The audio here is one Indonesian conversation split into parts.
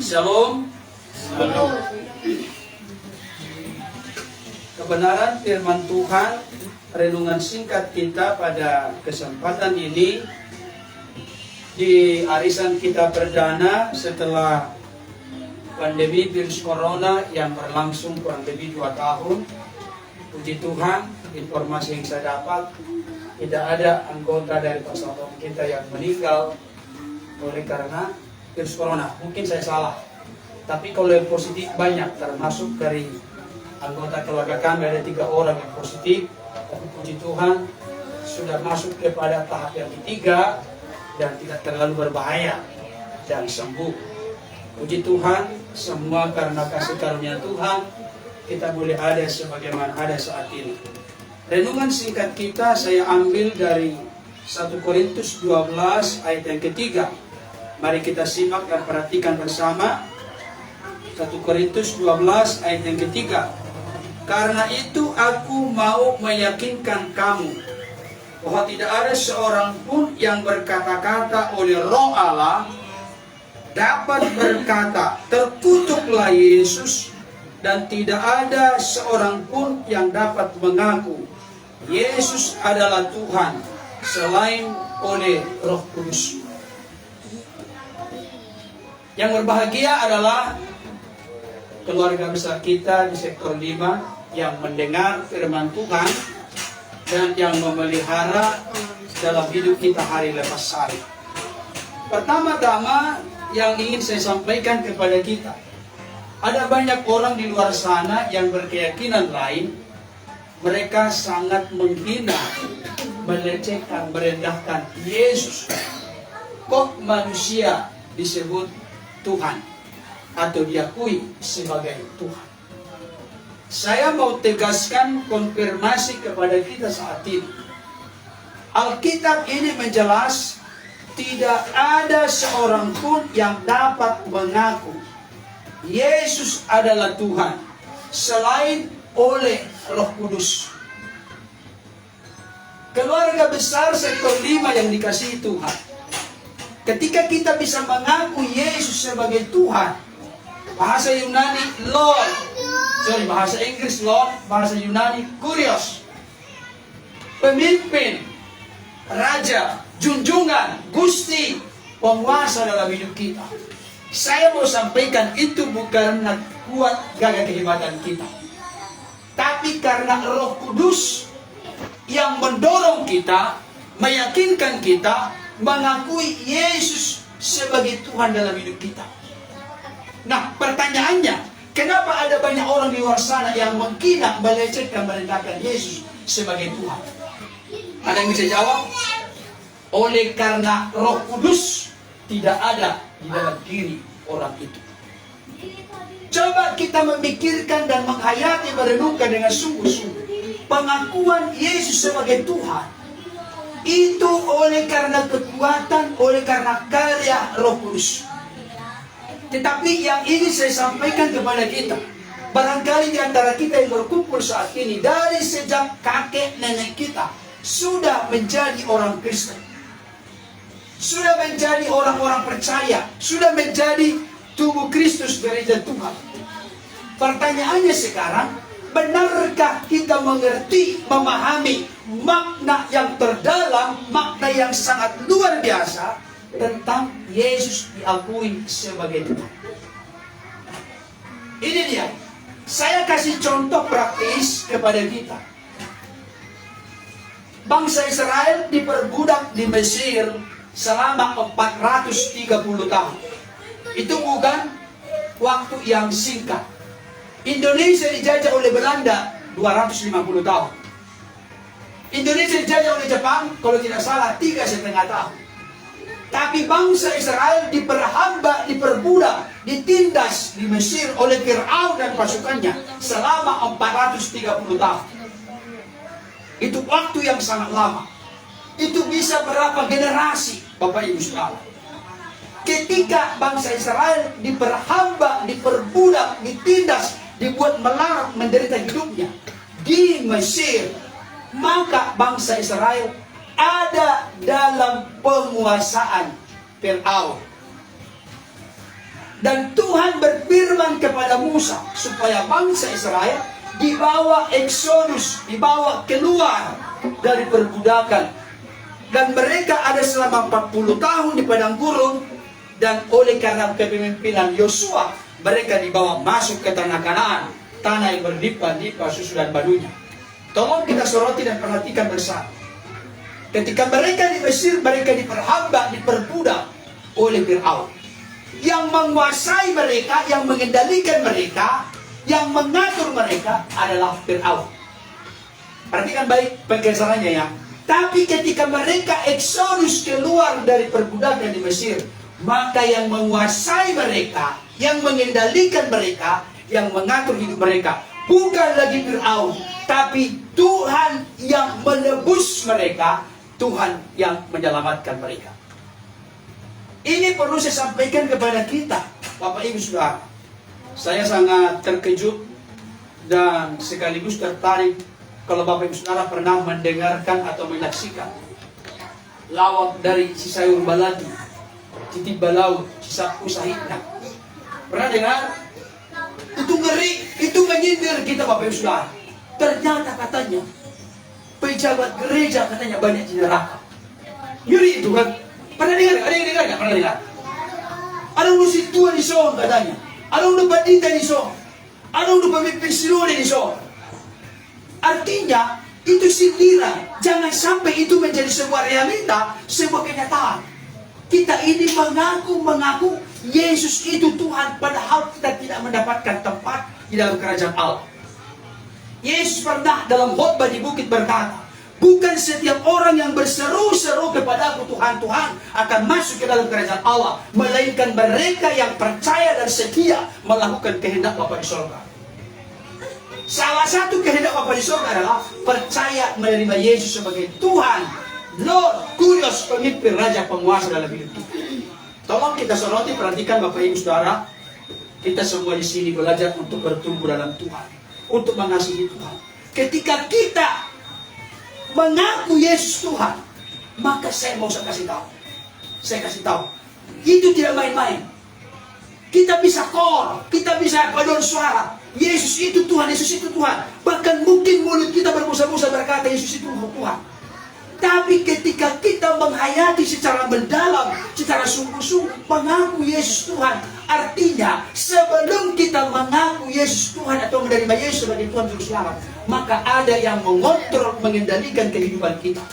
Shalom. Shalom. Kebenaran firman Tuhan, renungan singkat kita pada kesempatan ini di arisan kita perdana setelah pandemi virus corona yang berlangsung kurang lebih 2 tahun. Puji Tuhan, informasi yang saya dapat, tidak ada anggota dari persaudaraan kita yang meninggal oleh karena virus corona. Mungkin saya salah, tapi kalau yang positif banyak, termasuk dari anggota keluarga kami ada 3 orang yang positif. Tapi puji Tuhan sudah masuk kepada tahap yang ketiga dan tidak terlalu berbahaya dan sembuh. Puji Tuhan, semua karena kasih karunia Tuhan kita boleh ada sebagaimana ada saat ini. Renungan singkat kita saya ambil dari 1 Korintus 12 ayat yang ketiga. Mari kita simak dan perhatikan bersama. 1 Korintus 12 ayat yang ketiga. Karena itu aku mau meyakinkan kamu bahwa tidak ada seorang pun yang berkata-kata oleh Roh Allah dapat berkata, terkutuklah Yesus, dan tidak ada seorang pun yang dapat mengaku Yesus adalah Tuhan selain oleh Roh Kudus. Yang berbahagia adalah keluarga besar kita di sektor 5 yang mendengar firman Tuhan dan yang memelihara dalam hidup kita hari lepas hari. Pertama-tama yang ingin saya sampaikan kepada kita, ada banyak orang di luar sana yang berkeyakinan lain. Mereka sangat menghina, melecehkan, merendahkan Yesus. Kok manusia disebut Tuhan atau diakui sebagai Tuhan? Saya mau tegaskan konfirmasi kepada kita saat ini. Alkitab ini menjelas tidak ada seorang pun yang dapat mengaku Yesus adalah Tuhan selain oleh Roh Kudus. Keluarga besar sektor 5 yang dikasihi Tuhan, ketika kita bisa mengaku Yesus sebagai Tuhan, bahasa Yunani Lord, bahasa Inggris Lord, bahasa Yunani Kurios, pemimpin, raja, junjungan, gusti, penguasa dalam hidup kita. Saya mau sampaikan itu bukan karena kuat gagah kehebatan kita, tapi karena Roh Kudus yang mendorong kita, meyakinkan kita, mengakui Yesus sebagai Tuhan dalam hidup kita. Nah, pertanyaannya, kenapa ada banyak orang di luar sana yang menghina, melecehkan, merendahkan Yesus sebagai Tuhan? Ada yang bisa jawab? Oleh karena Roh Kudus tidak ada di dalam diri orang itu. Coba kita memikirkan dan menghayati, merenungkan dengan sungguh-sungguh. Pengakuan Yesus sebagai Tuhan itu oleh karena kekuatan, oleh karena karya Roh Kudus. Tetapi yang ini saya sampaikan kepada kita, barangkali di antara kita yang berkumpul saat ini dari sejak kakek nenek kita sudah menjadi orang Kristen, sudah menjadi orang-orang percaya, sudah menjadi tubuh Kristus gereja Tuhan. Pertanyaannya sekarang, benarkah kita mengerti, memahami makna yang terdalam, makna yang sangat luar biasa tentang Yesus diakui sebagai Tuhan? Ini dia. Saya kasih contoh praktis kepada kita. Bangsa Israel diperbudak di Mesir selama 430 tahun. Itu bukan waktu yang singkat. Indonesia dijajah oleh Belanda 250 tahun. Indonesia dijajah oleh Jepang, kalau tidak salah, 3,5 tahun. Tapi bangsa Israel diperhamba, diperbudak, ditindas di Mesir oleh Fir'aun dan pasukannya selama 430 tahun. Itu waktu yang sangat lama. Itu bisa berapa generasi, Bapak Ibu Saudara. Ketika bangsa Israel diperhamba, diperbudak, ditindas, dibuat melarat, menderita hidupnya di Mesir, maka bangsa Israel ada dalam penguasaan Fir'aun. Dan Tuhan berfirman kepada Musa supaya bangsa Israel dibawa Exodus, dibawa keluar dari perbudakan. Dan mereka ada selama 40 tahun di padang gurun, dan oleh karena kepemimpinan Yosua, mereka dibawa masuk ke tanah Kanaan, tanah yang berlimpah-limpah susu dan madunya. Tolong kita soroti dan perhatikan bersama. Ketika mereka di Mesir, mereka diperhamba, diperbudak oleh Fir'aun. Yang menguasai mereka, yang mengendalikan mereka, yang mengatur mereka adalah Fir'aun. Perhatikan baik pengesarannya ya. Tapi ketika mereka Exodus keluar dari perbudakan di Mesir, maka yang menguasai mereka, yang mengendalikan mereka, yang mengatur hidup mereka, bukan lagi Fir'aun, tapi Tuhan yang menebus mereka, Tuhan yang menyelamatkan mereka. Ini perlu saya sampaikan kepada kita, Bapak Ibu Saudara. Saya sangat terkejut dan sekaligus tertarik kalau Bapak Ibu Saudara pernah mendengarkan atau menyaksikan lawak dari Cisayur Baladi, Titip Balaut, Cisaku Sahidna. Pernah dengar? Itu ngeri, itu menyindir kita Bapak Ibu Saudara. Ternyata katanya pejabat gereja katanya banyak di neraka. Ngeri itu kan? Pernah dengar? Ada yang dengar nggak? Pernah dengar? Ada urusi Tuhan di son katanya. Ada udah bandita di son. Ada udah pemimpin silone di son. Artinya itu sindiran. Jangan sampai itu menjadi sebuah realita, sebuah kenyataan. Kita ini mengaku Yesus itu Tuhan, padahal kita tidak mendapatkan tempat di dalam kerajaan Allah. Yesus pernah dalam khotbah di bukit berkata, bukan setiap orang yang berseru-seru kepadaku Tuhan, Tuhan akan masuk ke dalam kerajaan Allah, melainkan mereka yang percaya dan setia melakukan kehendak Bapa di surga. Salah satu kehendak Bapa di surga adalah percaya menerima Yesus sebagai Tuhan, Lord, Kurios, pemimpin, Raja, penguasa dalam hidup kita. Tolong kita soroti, perhatikan Bapak Ibu Saudara, kita semua di sini belajar untuk bertumbuh dalam Tuhan, untuk mengasihi Tuhan. Ketika kita mengaku Yesus Tuhan, maka saya kasih tahu. Saya kasih tahu. Itu tidak main-main. Kita bisa call, kita bisa paduan suara. Yesus itu Tuhan, Yesus itu Tuhan. Bahkan mungkin mulut kita berbusa-busa berkata Yesus itu Tuhan. Tapi ketika kita menghayati secara mendalam, secara sungguh-sungguh mengaku Yesus Tuhan, artinya sebelum kita mengaku Yesus Tuhan atau menerima Yesus sebagai Tuhan Juru Selamat, maka ada yang mengontrol, mengendalikan kehidupan kita.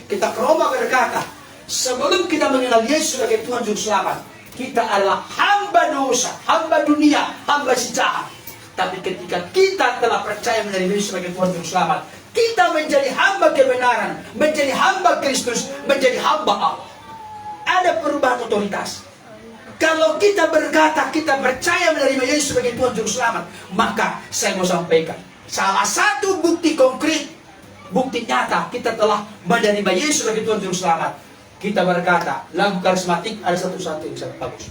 Kita Roma berkata, sebelum kita mengenal Yesus sebagai Tuhan Juru Selamat, kita adalah hamba dosa, hamba dunia, hamba si jahat. Tapi ketika kita telah percaya menerima Yesus sebagai Tuhan Juru Selamat, kita menjadi hamba kebenaran, menjadi hamba Kristus, menjadi hamba Allah. Ada perubahan otoritas. Kalau kita berkata kita percaya menerima Yesus sebagai Tuhan Juru Selamat, maka saya mau sampaikan salah satu bukti konkret, bukti nyata kita telah menerima Yesus sebagai Tuhan Juru Selamat. Kita berkata, lagu karismatik ada satu-satu yang sangat bagus.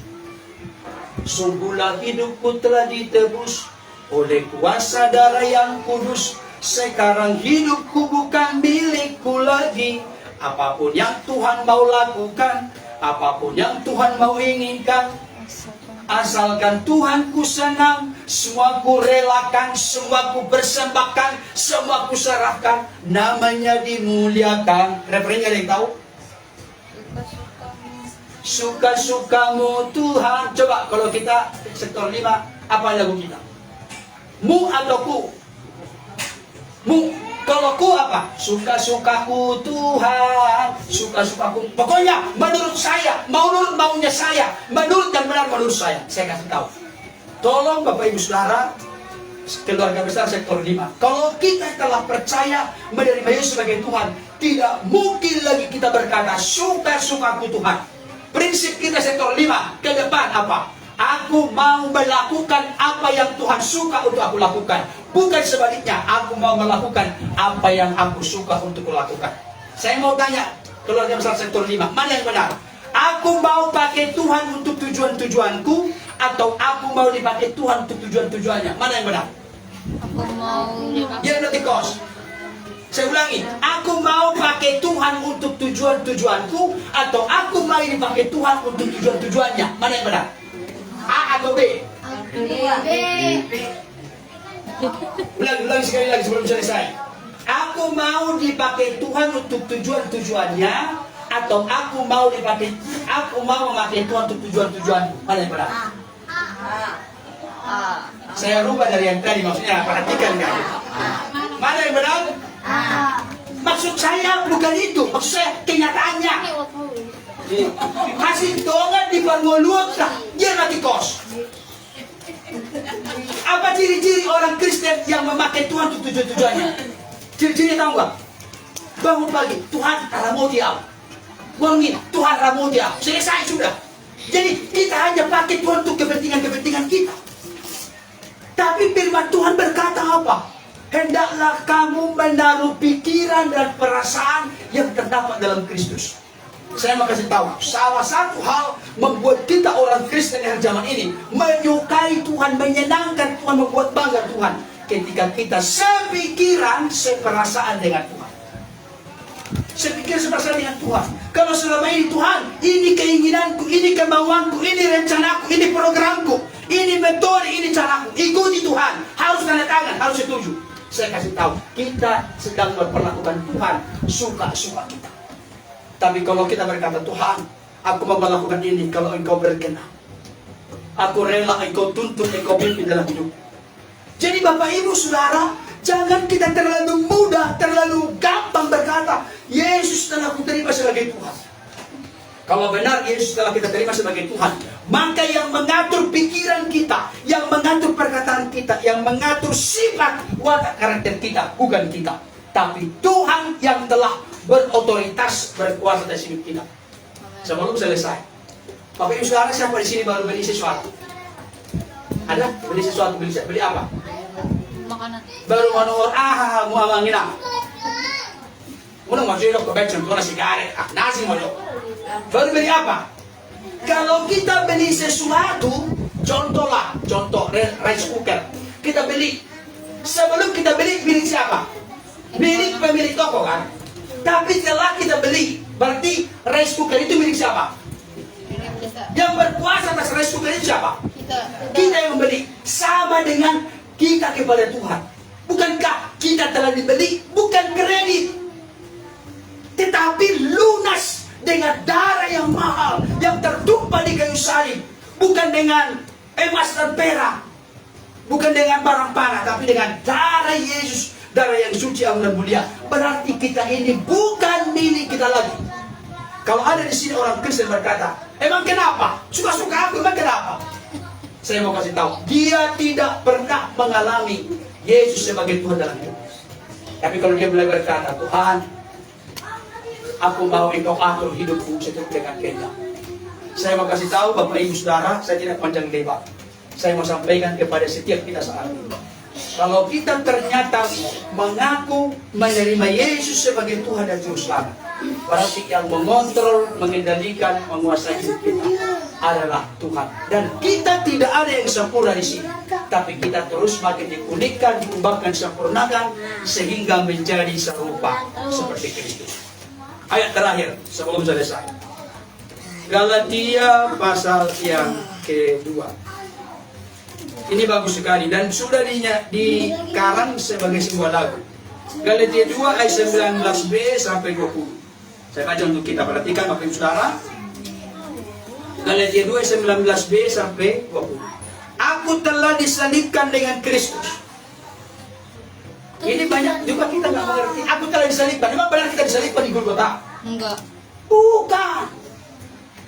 Sungguhlah hidupku telah ditebus oleh kuasa darah yang kudus. Sekarang hidupku bukan milikku lagi. Apapun yang Tuhan mau lakukan, apapun yang Tuhan mau inginkan, asalkan Tuhan ku senang, semua ku relakan, semua ku persembahkan, semua ku serahkan, namanya dimuliakan. Referennya ada yang tahu? Suka-sukamu Tuhan. Coba kalau kita sektor 5, apa lagu kita? Mu atau ku? Mu. Kalau ku apa? Suka-sukaku Tuhan, suka-sukaku. Pokoknya menurut saya, menurut maunya saya, menurut yang benar menurut saya. Saya kasih tahu. Tolong Bapak Ibu Saudara, keluarga besar sektor 5. Kalau kita telah percaya menerima Yesus sebagai Tuhan, tidak mungkin lagi kita berkata suka-sukaku Tuhan. Prinsip kita sektor 5 ke depan apa? Aku mau melakukan apa yang Tuhan suka untuk aku lakukan. Bukan sebaliknya, aku mau melakukan apa yang aku suka untuk kulakukan. Saya mau tanya, keluarga besar sektor 5, mana yang benar? Aku mau pakai Tuhan untuk tujuan-tujuanku, atau aku mau dipakai Tuhan untuk tujuan-tujuannya? Mana yang benar? Aku mau dipakai. Yang nanti kos. Saya ulangi, aku mau pakai Tuhan untuk tujuan-tujuanku, atau aku mau dipakai Tuhan untuk tujuan-tujuannya? Mana yang benar? A atau B? Ulang sekali lagi sebelum selesai. Aku mau dipakai Tuhan untuk tujuan-tujuannya, atau aku mau memakai Tuhan untuk tujuan-tujuan. Mana yang benar? Saya rubah dari yang tadi, maksudnya perhatikan kan? Mana yang benar? Maksud saya bukan itu, maksud saya kenyataannya. Hasil dongan di Pangoluak, dia mati kos. Apa ciri-ciri orang Kristen yang memakai Tuhan untuk tujuan-tujuannya? Ciri-ciri tahu nggak? Bangun pagi, Tuhan ramu dia. Bangun, Tuhan ramu dia. Selesai sudah. Jadi kita hanya pakai Tuhan untuk kepentingan-kepentingan kita. Tapi firman Tuhan berkata apa? Hendaklah kamu menaruh pikiran dan perasaan yang terdapat dalam Kristus. Saya mau kasih tahu, salah satu hal membuat kita orang Kristen yang zaman ini menyukai Tuhan, menyenangkan Tuhan, membuat bangga Tuhan, ketika kita sepikiran, seperasaan dengan Tuhan. Sepikir seperasaan dengan Tuhan. Kalau selama ini Tuhan, ini keinginanku, ini kemauanku, ini rencanaku, ini programku, ini metode, ini caraku, ikuti Tuhan, harus tanda tangan, harus setuju. Saya kasih tahu, kita sedang memperlakukan Tuhan suka-suka kita. Tapi kalau kita berkata, Tuhan, aku mau melakukan ini kalau Engkau berkenan. Aku rela Engkau tuntun, Engkau pimpin dalam hidup. Jadi Bapak Ibu Saudara, jangan kita terlalu mudah, terlalu gampang berkata, Yesus telah kuterima sebagai Tuhan. Kalau benar Yesus telah kita terima sebagai Tuhan, maka yang mengatur pikiran kita, yang mengatur perkataan kita, yang mengatur sifat watak karakter kita, bukan kita, tapi Tuhan yang telah berotoritas, berkuasa atas hidup kita. Sebelum selesai, Bapak Ibu Saudara, siapa di sini baru beli sesuatu? Ada? Beli sesuatu, beli apa? Makanan. Baru manor, mau amangin apa? Muna masuk ke becon, kau nasi garet, nasi mau. Baru beli apa? Kalau kita beli sesuatu, contoh rice cooker, kita beli. Sebelum kita beli, milik siapa? Milik pemilik toko kan? Tapi setelah kita beli, berarti rice cooker itu milik siapa? Yang berkuasa atas rice cooker itu siapa? Kita yang membeli. Sama dengan kita kepada Tuhan. Bukankah kita telah dibeli? Bukan kredit, tetapi lunas dengan darah yang mahal, yang tertumpah di kayu salib. Bukan dengan emas dan perak, bukan dengan barang panah, tapi dengan darah Yesus, darah yang suci, agung dan mulia. Berarti kita ini bukan milik kita lagi. Kalau ada di sini orang Kristen berkata, emang kenapa? Suka-suka aku, emang kenapa? Saya mau kasih tahu, dia tidak pernah mengalami Yesus sebagai Tuhan dalam hidup. Tapi kalau dia mulai berkata, Tuhan, aku mau Engkau atur hidupku seturut dengan kehendak. Saya mau kasih tahu Bapak Ibu Saudara, saya tidak panjang lebar. Saya mau sampaikan kepada setiap kita saat ini. Kalau kita ternyata mengaku menerima Yesus sebagai Tuhan dan Juru Selamat, berarti yang mengontrol, mengendalikan, menguasai hidup kita adalah Tuhan. Dan kita tidak ada yang sempurna di sini, tapi kita terus makin dipulihkan, dikembangkan, disempurnakan sehingga menjadi serupa seperti Kristus. Ayat terakhir sebelum selesai, Galatia pasal yang kedua. Ini bagus sekali dan sudah dikarang sebagai sebuah lagu. Galatia 2 ayat 19b sampai 20. Saya baca untuk kita, perhatikan Bapak Ibu Saudara. Galatia 2 ayat 19b sampai 20. Aku telah disalibkan dengan Kristus. Ini banyak juga kita nggak mengerti. Aku telah disalibkan. Memang benar kita disalibkan di Golgota? Enggak. Bukan.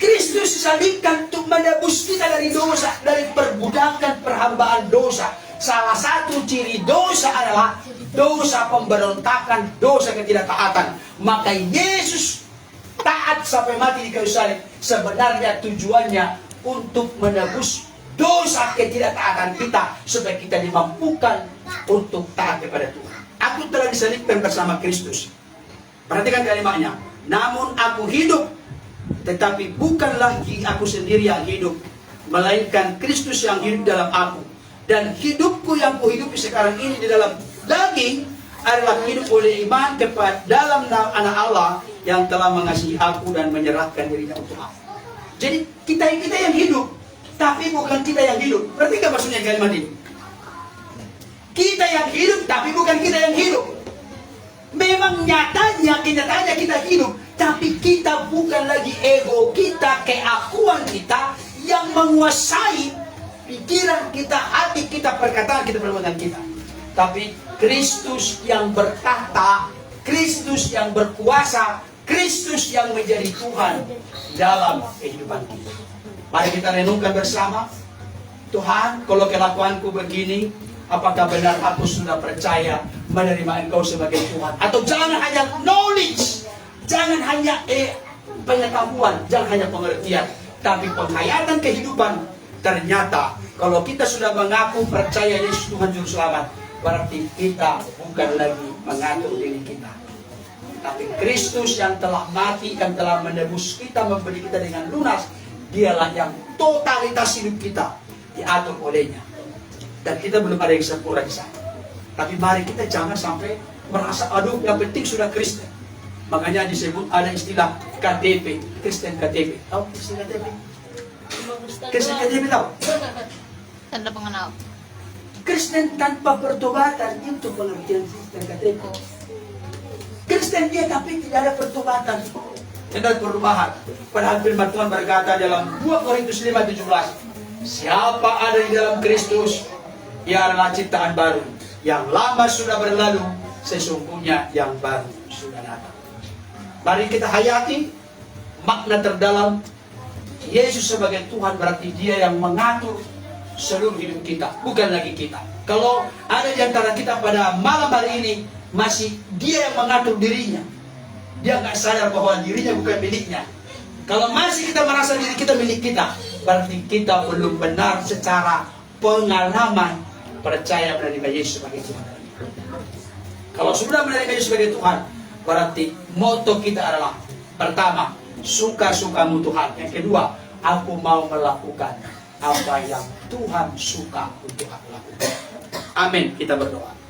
Kristus disalibkan untuk menebus kita dari dosa, dari perbudakan perhambaan dosa. Salah satu ciri dosa adalah dosa pemberontakan, dosa ketidaktaatan. Maka Yesus taat sampai mati di kayu salib. Sebenarnya tujuannya untuk menebus dosa ketidaktaatan kita, supaya kita dimampukan untuk taat kepada Tuhan. Aku telah disalibkan bersama Kristus. Perhatikan kalimatnya. Namun aku hidup, tetapi bukan lagi aku sendiri yang hidup, melainkan Kristus yang hidup dalam aku. Dan hidupku yang kuhidupi sekarang ini di dalam daging adalah hidup oleh iman kepada dalam anak Allah yang telah mengasihi aku dan menyerahkan dirinya untuk aku. Jadi kita yang hidup. tapi bukan kita yang hidup. Berarti apa maksudnya kalimat ini? Kita yang hidup, tapi bukan kita yang hidup. Memang kenyataannya kita hidup, tapi kita bukan lagi ego kita, keakuan kita yang menguasai pikiran kita, hati kita, perkataan kita, perbuatan kita. Tapi Kristus yang bertahta, Kristus yang berkuasa, Kristus yang menjadi Tuhan dalam kehidupan kita. Mari kita renungkan bersama. Tuhan, kalau kelakuanku begini, apakah benar aku sudah percaya menerima Engkau sebagai Tuhan? Atau jangan hanya knowledge, jangan hanya pengetahuan, jangan hanya pengertian, tapi penghayatan kehidupan. Ternyata kalau kita sudah mengaku percaya Yesus Tuhan Juru Selamat, berarti kita bukan lagi mengatur diri kita, tapi Kristus yang telah mati, yang telah menebus kita, memberi kita dengan lunas. Dialah yang totalitas hidup kita diatur olehnya. Dan kita belum ada yang sempurna di sana. Tapi mari kita jangan sampai merasa, aduh yang penting sudah Kristen. Makanya disebut ada istilah KTP, Kristen KTP. Tahu Kristen KTP? Kristen KTP tahu? Tanda pengenal. Kristen tanpa pertobatan, itu pengertian Kristen KTP. Kristen dia tapi tidak ada pertobatan, tidak ada perubahan. Padahal firman Tuhan berkata dalam 2 Korintus 5:17, siapa ada di dalam Kristus, ia adalah ciptaan baru. Yang lama sudah berlalu, sesungguhnya yang baru sudah datang. Mari kita hayati makna terdalam Yesus sebagai Tuhan, berarti Dia yang mengatur seluruh hidup kita, bukan lagi kita. Kalau ada di antara kita pada malam hari ini masih dia yang mengatur dirinya, dia nggak sadar bahwa dirinya bukan miliknya. Kalau masih kita merasa diri kita milik kita, berarti kita belum benar secara pengalaman percaya menerima Yesus sebagai Tuhan. Kalau sudah menerima Yesus sebagai Tuhan, berarti moto kita adalah, pertama, suka-sukamu Tuhan. Yang kedua, aku mau melakukan apa yang Tuhan suka untuk aku lakukan. Amin. Kita berdoa.